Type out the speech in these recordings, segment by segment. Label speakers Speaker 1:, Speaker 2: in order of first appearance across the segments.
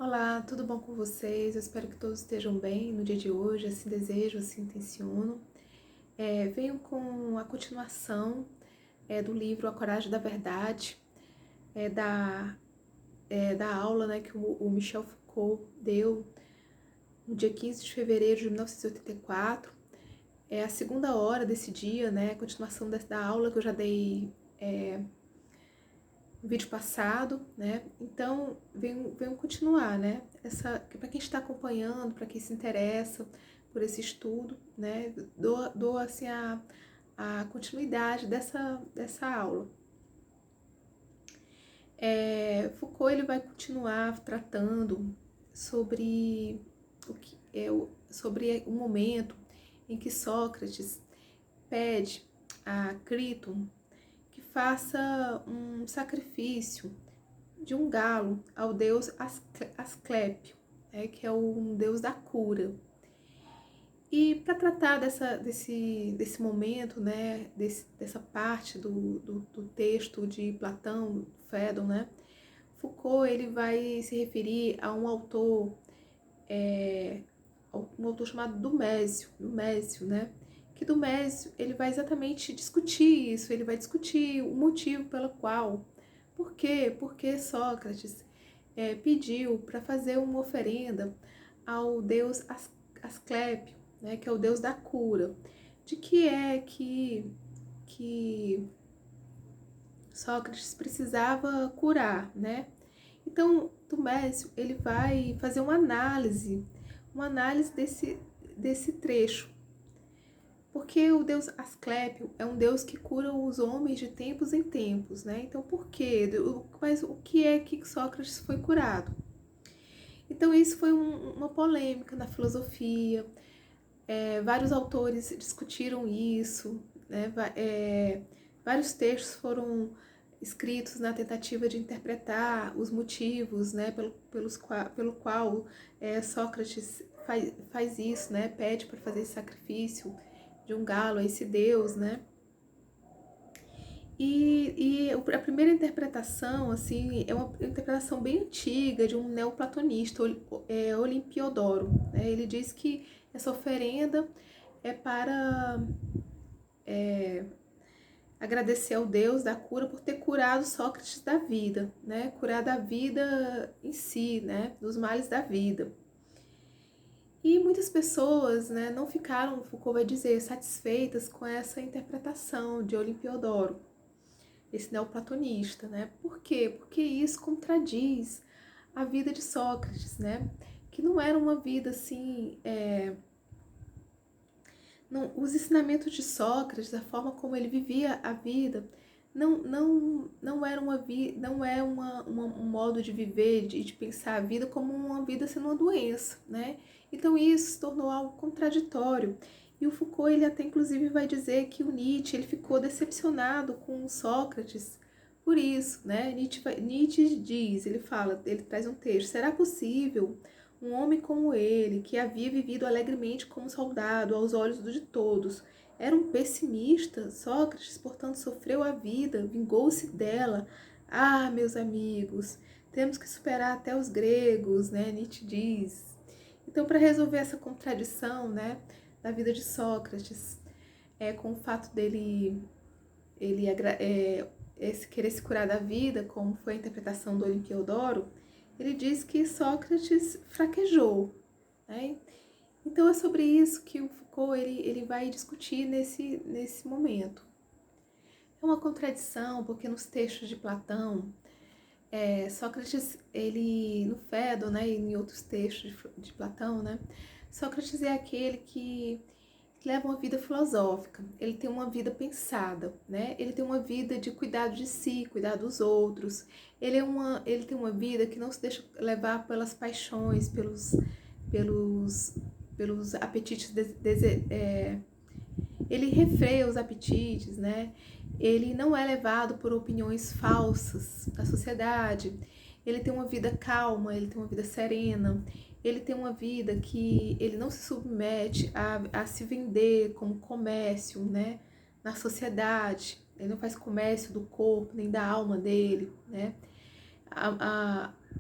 Speaker 1: Olá, tudo bom com vocês? Eu espero que todos estejam bem no dia de hoje, assim desejo, assim intenciono. Venho com a continuação do livro A Coragem da Verdade, da aula, né, que o Michel Foucault deu no dia 15 de fevereiro de 1984. É a segunda hora desse dia, né, a continuação da aula que eu já dei no vídeo passado, né? Então, venho continuar, né? Para quem está acompanhando, para quem se interessa por esse estudo, né? Dou assim a continuidade dessa aula. Foucault ele vai continuar tratando sobre sobre o momento em que Sócrates pede a Críton que faça um sacrifício de um galo ao deus Asclépio, que é um deus da cura. E para tratar desse momento, né, dessa parte do texto de Platão, Fédon, né, Foucault ele vai se referir a um autor chamado Dumésio, né, que Dumésio ele vai exatamente discutir isso, ele vai discutir o motivo pelo qual, por quê? Porque Sócrates pediu para fazer uma oferenda ao deus Asclépio, né, que é o deus da cura. De que é que Sócrates precisava curar, né? Então, Dumésio ele vai fazer uma análise desse trecho. Porque o deus Asclépio é um deus que cura os homens de tempos em tempos, né? Então, por quê? Mas o que é que Sócrates foi curado? Então, isso foi uma polêmica na filosofia. Vários autores discutiram isso, né? Vários textos foram escritos na tentativa de interpretar os motivos, né? Pelo qual Sócrates faz isso, né? Pede para fazer esse sacrifício de um galo a esse deus, né? E a primeira interpretação, assim, é uma interpretação bem antiga de um neoplatonista, Olimpiodoro, né? Ele diz que essa oferenda é para agradecer ao Deus da cura por ter curado Sócrates da vida, né? Curado a vida em si, né? Dos males da vida. E muitas pessoas, né, não ficaram, Foucault vai dizer, satisfeitas com essa interpretação de Olimpiodoro, esse neoplatonista, né? Por quê? Porque isso contradiz a vida de Sócrates, né? Que não era uma vida assim. Os ensinamentos de Sócrates, a forma como ele vivia a vida, não era não é um modo de viver, de pensar a vida como uma vida sendo uma doença, né? Então isso se tornou algo contraditório. E o Foucault ele até inclusive vai dizer que o Nietzsche ele ficou decepcionado com Sócrates por isso, né? Nietzsche diz, ele traz um texto: será possível um homem como ele, que havia vivido alegremente como soldado aos olhos de todos, era um pessimista? Sócrates, portanto, sofreu a vida, vingou-se dela. Ah, meus amigos, temos que superar até os gregos, né? Nietzsche diz. Então, para resolver essa contradição, né, da vida de Sócrates, com o fato dele querer se curar da vida, como foi a interpretação do Olimpiodoro, ele diz que Sócrates fraquejou, né? Então é sobre isso que o Foucault ele vai discutir nesse momento. É uma contradição, porque nos textos de Platão, Sócrates, ele, no Fédon, né, e em outros textos de Platão, né, Sócrates é aquele que leva uma vida filosófica, ele tem uma vida pensada, né? Ele tem uma vida de cuidado de si, cuidar dos outros. Ele tem uma vida que não se deixa levar pelas paixões, pelos, pelos apetites. Ele refreia os apetites, né? Ele não é levado por opiniões falsas da sociedade. Ele tem uma vida calma, ele tem uma vida serena, ele tem uma vida que ele não se submete a se vender como comércio, né, na sociedade. Ele não faz comércio do corpo nem da alma dele, né?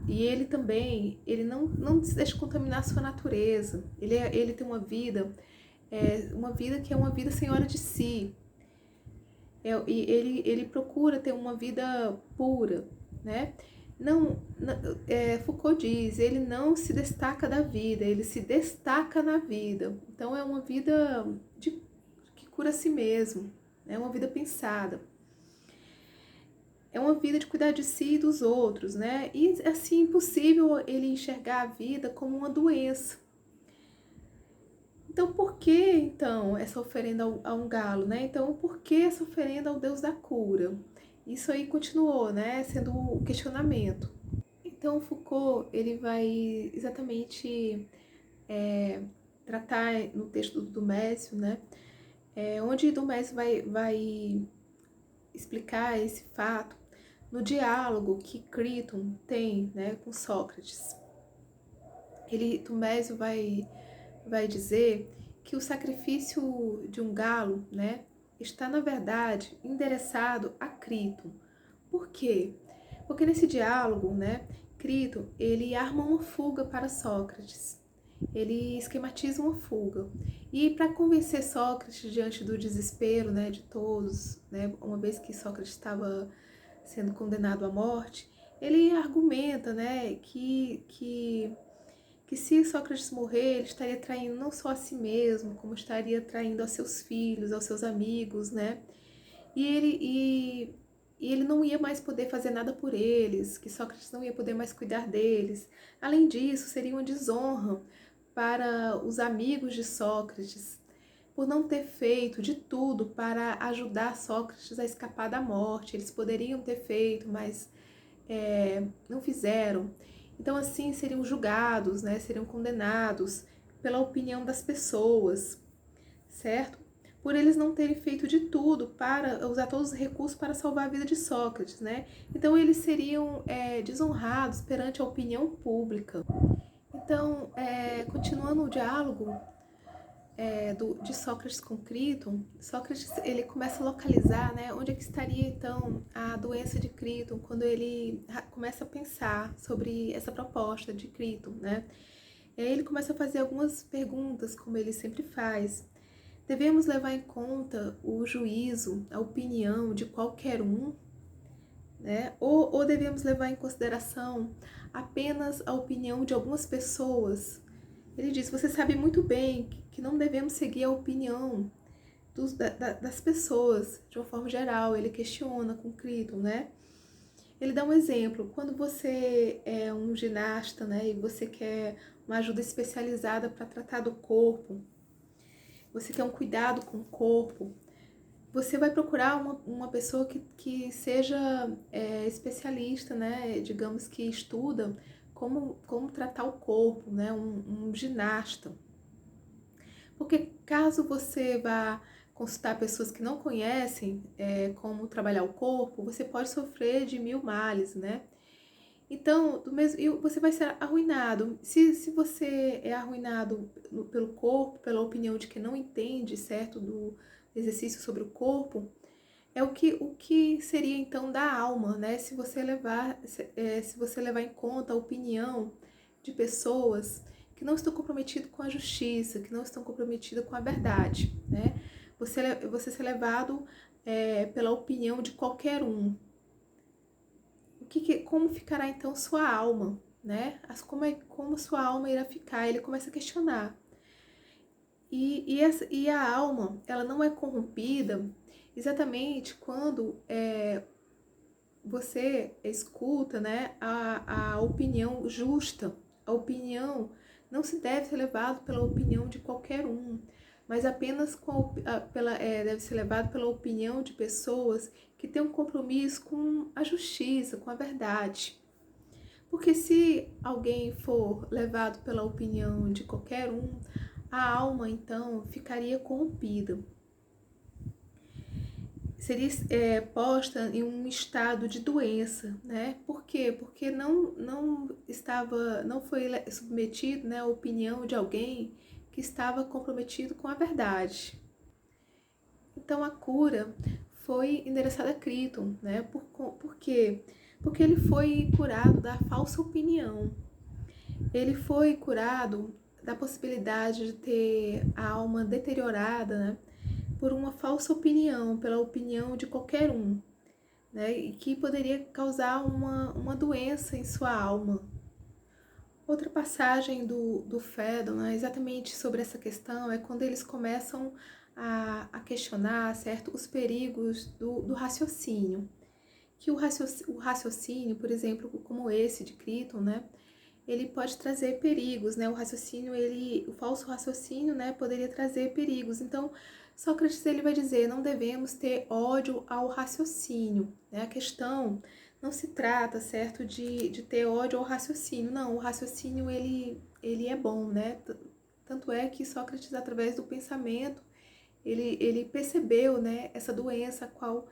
Speaker 1: E ele também, ele não se deixa contaminar a sua natureza. Ele tem uma vida que é uma vida senhora de si. E ele procura ter uma vida pura, né? Foucault diz, ele não se destaca da vida, ele se destaca na vida. Então é uma vida que cura a si mesmo, é uma vida pensada. É uma vida de cuidar de si e dos outros, né? E assim, impossível ele enxergar a vida como uma doença. Então, por que, então, essa oferenda a um galo, né? Então, por que essa oferenda ao Deus da cura? Isso aí continuou, né, sendo o questionamento. Então, Foucault, ele vai exatamente tratar no texto do Dumézio, né, onde Dumézio vai explicar esse fato no diálogo que Críton tem, né, com Sócrates. Dumézio vai dizer que o sacrifício de um galo, né, está, na verdade, endereçado a Críton. Por quê? Porque nesse diálogo, né, Críton, ele arma uma fuga para Sócrates. Ele esquematiza uma fuga. E para convencer Sócrates diante do desespero, né, de todos, né, uma vez que Sócrates estava sendo condenado à morte, ele argumenta, né, que se Sócrates morrer, ele estaria traindo não só a si mesmo, como estaria traindo aos seus filhos, aos seus amigos, né? E ele não ia mais poder fazer nada por eles, que Sócrates não ia poder mais cuidar deles. Além disso, seria uma desonra para os amigos de Sócrates, por não ter feito de tudo para ajudar Sócrates a escapar da morte. Eles poderiam ter feito, mas não fizeram. Então, assim, seriam julgados, né? Seriam condenados pela opinião das pessoas, certo? Por eles não terem feito de tudo para usar todos os recursos para salvar a vida de Sócrates, né? Então, eles seriam desonrados perante a opinião pública. Então, continuando o diálogo de Sócrates com Críton, Sócrates ele começa a localizar, né, onde é que estaria então a doença de Críton quando ele começa a pensar sobre essa proposta de Críton, né? E aí ele começa a fazer algumas perguntas, como ele sempre faz. Devemos levar em conta o juízo, a opinião de qualquer um, né? Ou devemos levar em consideração apenas a opinião de algumas pessoas? Ele diz, você sabe muito bem que não devemos seguir a opinião das pessoas, de uma forma geral. Ele questiona com Críton, né? Ele dá um exemplo, quando você é um ginasta, né, e você quer uma ajuda especializada para tratar do corpo, você quer um cuidado com o corpo, você vai procurar uma pessoa que seja especialista, né, digamos que estuda como tratar o corpo, né, um ginasta. Porque caso você vá consultar pessoas que não conhecem como trabalhar o corpo, você pode sofrer de 1000 males, né? Então, você vai ser arruinado. Se você é arruinado pelo corpo, pela opinião de quem não entende, certo, do exercício sobre o corpo, o que seria então da alma, né? Se você levar em conta a opinião de pessoas que não estão comprometidas com a justiça, que não estão comprometidas com a verdade, né? Você ser levado pela opinião de qualquer um. Como ficará então sua alma, né? Como sua alma irá ficar? Ele começa a questionar. E a alma, ela não é corrompida exatamente quando você escuta, né, a opinião justa. A opinião não se deve ser levado pela opinião de qualquer um, mas apenas deve ser levado pela opinião de pessoas que têm um compromisso com a justiça, com a verdade. Porque se alguém for levado pela opinião de qualquer um, a alma então ficaria corrompida. Seria posta em um estado de doença, né? Por quê? Porque não foi submetido, né, à opinião de alguém que estava comprometido com a verdade. Então a cura foi endereçada a Críton, né? Por quê? Porque ele foi curado da falsa opinião. Ele foi curado da possibilidade de ter a alma deteriorada, né, por uma falsa opinião, pela opinião de qualquer um, né, e que poderia causar uma doença em sua alma. Outra passagem do Phaedon, né, exatamente sobre essa questão, é quando eles começam a questionar, certo, os perigos do raciocínio. Que o raciocínio, por exemplo, como esse de Criton, né, ele pode trazer perigos, né? O raciocínio, o falso raciocínio, né, poderia trazer perigos. Então, Sócrates ele vai dizer, não devemos ter ódio ao raciocínio, né? A questão não se trata, certo, de ter ódio ao raciocínio. Não, o raciocínio ele é bom, né? Tanto é que Sócrates, através do pensamento, ele percebeu, né, essa doença, a qual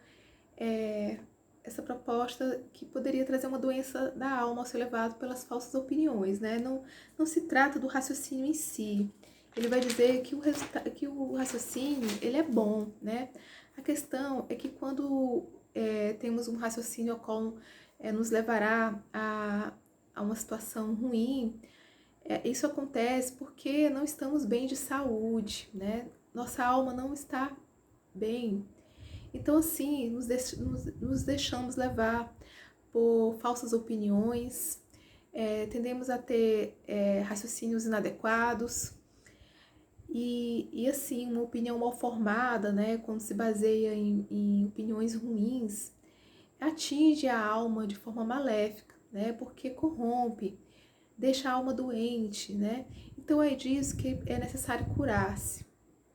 Speaker 1: essa proposta que poderia trazer uma doença da alma ao ser levado pelas falsas opiniões, né? Não se trata do raciocínio em si. Ele vai dizer que o raciocínio ele é bom, né? A questão é que quando temos um raciocínio ao qual nos levará a uma situação ruim, isso acontece porque não estamos bem de saúde, né? Nossa alma não está bem. Então, assim, nos deixamos levar por falsas opiniões, tendemos a ter raciocínios inadequados e, assim, uma opinião mal formada, né, quando se baseia em opiniões ruins, atinge a alma de forma maléfica, né, porque corrompe, deixa a alma doente, né. Então, é disso que é necessário curar-se,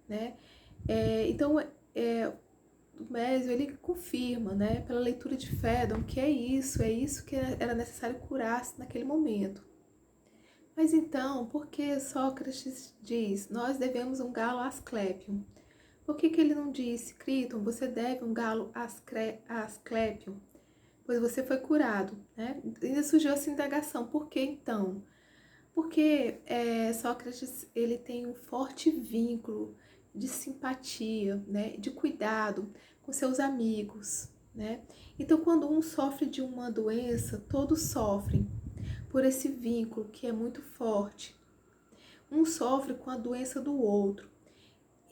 Speaker 1: né. Então, o Mésio, ele confirma, né, pela leitura de Phaedon, que é isso que era necessário curar-se naquele momento. Mas então, por que Sócrates diz, nós devemos um galo a Asclépion? Por que ele não disse, Criton, você deve um galo a Asclépion? Pois você foi curado, né? Ainda surgiu essa indagação, por que então? Porque Sócrates, ele tem um forte vínculo de simpatia, né, de cuidado com seus amigos, né? Então, quando um sofre de uma doença, todos sofrem por esse vínculo que é muito forte. Um sofre com a doença do outro.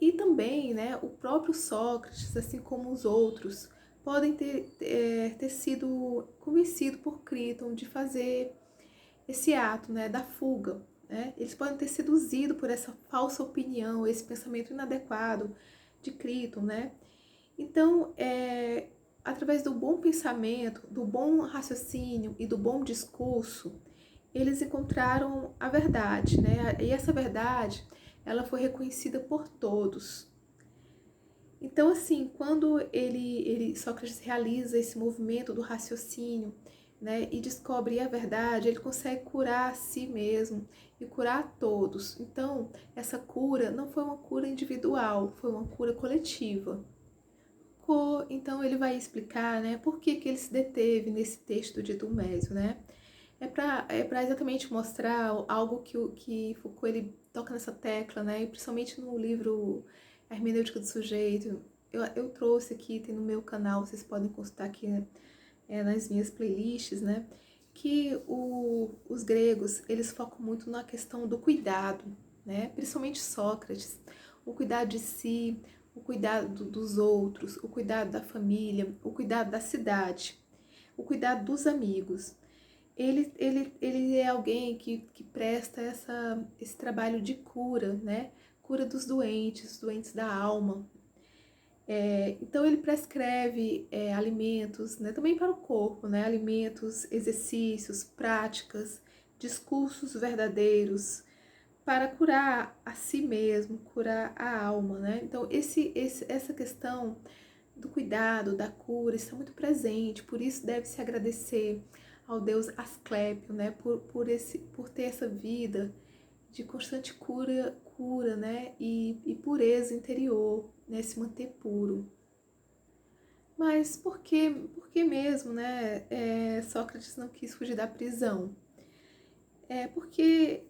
Speaker 1: E também, né, o próprio Sócrates, assim como os outros, podem ter sido convencidos por Criton de fazer esse ato, né, da fuga, né? Eles podem ter seduzido por essa falsa opinião, esse pensamento inadequado de Criton, né? Então, através do bom pensamento, do bom raciocínio e do bom discurso, eles encontraram a verdade, né? E essa verdade, ela foi reconhecida por todos. Então, assim, quando Sócrates realiza esse movimento do raciocínio, né, e descobre a verdade, ele consegue curar a si mesmo e curar a todos. Então, essa cura não foi uma cura individual, foi uma cura coletiva. Então, ele vai explicar, né, por que ele se deteve nesse texto de Dumésio, né? É para exatamente mostrar algo que Foucault ele toca nessa tecla, né? E principalmente no livro A Hermenêutica do Sujeito. Eu trouxe aqui, tem no meu canal, vocês podem consultar aqui, né, nas minhas playlists, né? Que os gregos, eles focam muito na questão do cuidado, né? Principalmente Sócrates. O cuidado de si, o cuidado dos outros, o cuidado da família, o cuidado da cidade, o cuidado dos amigos. Ele é alguém que presta esse trabalho de cura, né? Cura dos doentes da alma. Então ele prescreve alimentos, né? Também para o corpo, né? Alimentos, exercícios, práticas, discursos verdadeiros para curar a si mesmo, curar a alma, né? Então essa questão do cuidado, da cura, está muito presente, por isso deve-se agradecer ao deus Asclépio, né, por ter essa vida de constante cura, né, e pureza interior, né, se manter puro. Mas por que mesmo, né, Sócrates não quis fugir da prisão? Porque,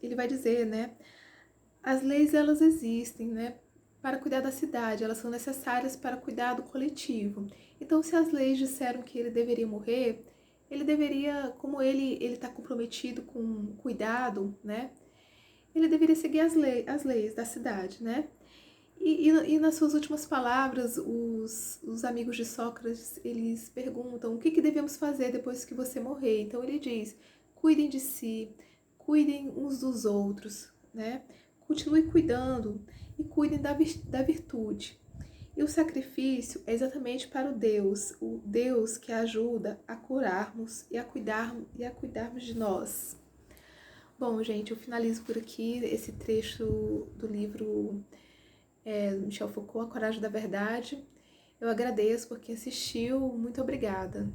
Speaker 1: ele vai dizer, né, as leis elas existem, né, para cuidar da cidade, elas são necessárias para cuidar do coletivo. Então, se as leis disseram que ele deveria morrer, ele deveria, como ele está comprometido com cuidado, né? Ele deveria seguir as leis da cidade, né? E nas suas últimas palavras, os amigos de Sócrates, eles perguntam o que devemos fazer depois que você morrer. Então ele diz, cuidem de si, cuidem uns dos outros, né? Continue cuidando e cuidem da virtude. E o sacrifício é exatamente para o Deus que ajuda a curarmos e a cuidarmos de nós. Bom, gente, eu finalizo por aqui esse trecho do livro Michel Foucault, A Coragem da Verdade. Eu agradeço por quem assistiu, muito obrigada.